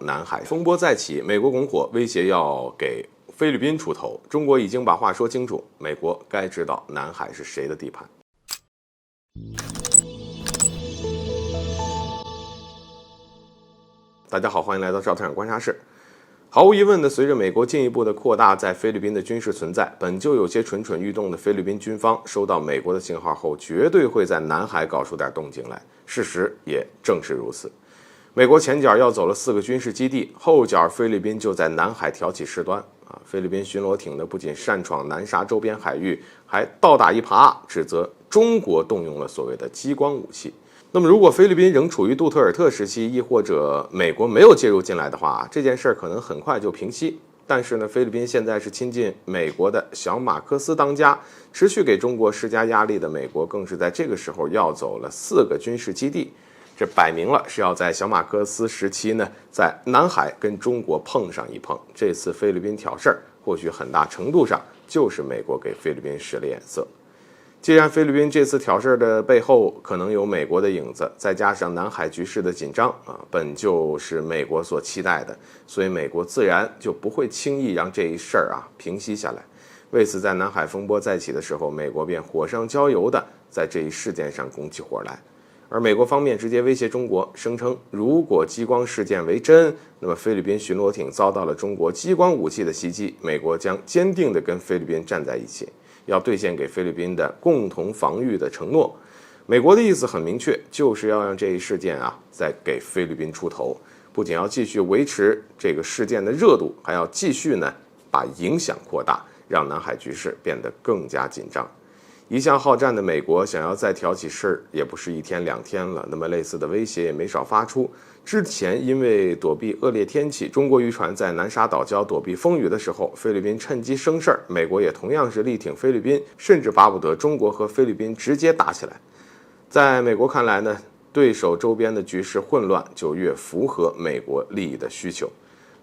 南海风波再起，美国拱火威胁要给菲律宾出头，中国已经把话说清楚，美国该知道南海是谁的地盘。大家好，欢迎来到赵特产观察室。毫无疑问的，随着美国进一步的扩大在菲律宾的军事存在，本就有些蠢蠢欲动的菲律宾军方收到美国的信号后，绝对会在南海搞出点动静来。事实也正是如此。美国前脚要走了4个军事基地，后脚菲律宾就在南海挑起事端。菲律宾巡逻艇呢不仅擅闯南沙周边海域，还倒打一耙，指责中国动用了所谓的激光武器。那么如果菲律宾仍处于杜特尔特时期，亦或者美国没有介入进来的话，这件事可能很快就平息。但是呢，菲律宾现在是亲近美国的小马克思当家，持续给中国施加压力的美国，更是在这个时候要走了4个军事基地。这摆明了是要在小马克思时期呢，在南海跟中国碰上一碰。这次菲律宾挑事儿，或许很大程度上就是美国给菲律宾使了眼色。既然菲律宾这次挑事的背后可能有美国的影子，再加上南海局势的紧张本就是美国所期待的，所以美国自然就不会轻易让这一事儿平息下来。为此，在南海风波再起的时候，美国便火上浇油的在这一事件上拱起火来。而美国方面直接威胁中国，声称如果激光事件为真，那么菲律宾巡逻艇遭到了中国激光武器的袭击，美国将坚定地跟菲律宾站在一起，要兑现给菲律宾的共同防御的承诺。美国的意思很明确，就是要让这一事件再给菲律宾出头，不仅要继续维持这个事件的热度，还要继续呢把影响扩大，让南海局势变得更加紧张。一向好战的美国想要再挑起事儿，也不是1天2天了，那么类似的威胁也没少发出。之前因为躲避恶劣天气，中国渔船在南沙岛礁躲避风雨的时候，菲律宾趁机生事儿，美国也同样是力挺菲律宾，甚至巴不得中国和菲律宾直接打起来。在美国看来呢，对手周边的局势混乱，就越符合美国利益的需求。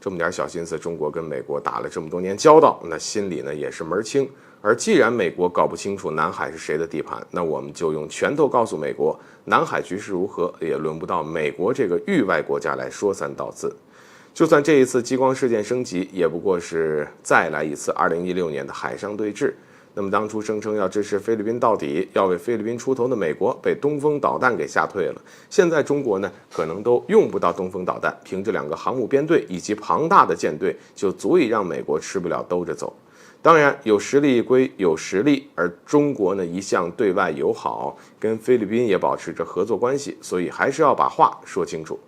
这么点小心思，中国跟美国打了这么多年交道，那心里呢也是门清。而既然美国搞不清楚南海是谁的地盘，那我们就用拳头告诉美国，南海局势如何，也轮不到美国这个域外国家来说三道四。就算这一次激光事件升级，也不过是再来一次2016年的海上对峙。那么当初声称要支持菲律宾到底，要为菲律宾出头的美国，被东风导弹给吓退了。现在中国呢，可能都用不到东风导弹，凭着2个航母编队以及庞大的舰队，就足以让美国吃不了兜着走。当然，有实力归有实力，而中国呢一向对外友好，跟菲律宾也保持着合作关系，所以还是要把话说清楚。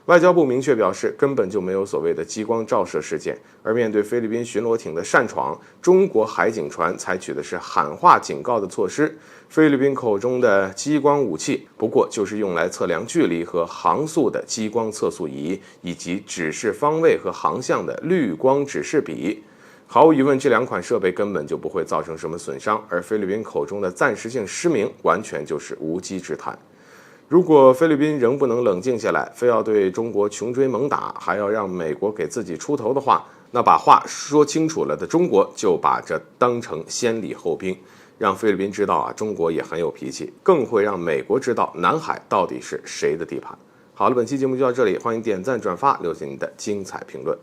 外交部明确表示，根本就没有所谓的激光照射事件，而面对菲律宾巡逻艇的擅闯，中国海警船采取的是喊话警告的措施。菲律宾口中的激光武器，不过就是用来测量距离和航速的激光测速仪，以及指示方位和航向的绿光指示笔。毫无疑问，这2款设备根本就不会造成什么损伤，而菲律宾口中的暂时性失明完全就是无稽之谈。如果菲律宾仍不能冷静下来，非要对中国穷追猛打，还要让美国给自己出头的话，那把话说清楚了的中国就把这当成先礼后兵，让菲律宾知道中国也很有脾气，更会让美国知道南海到底是谁的地盘。好了，本期节目就到这里，欢迎点赞转发，留下您的精彩评论。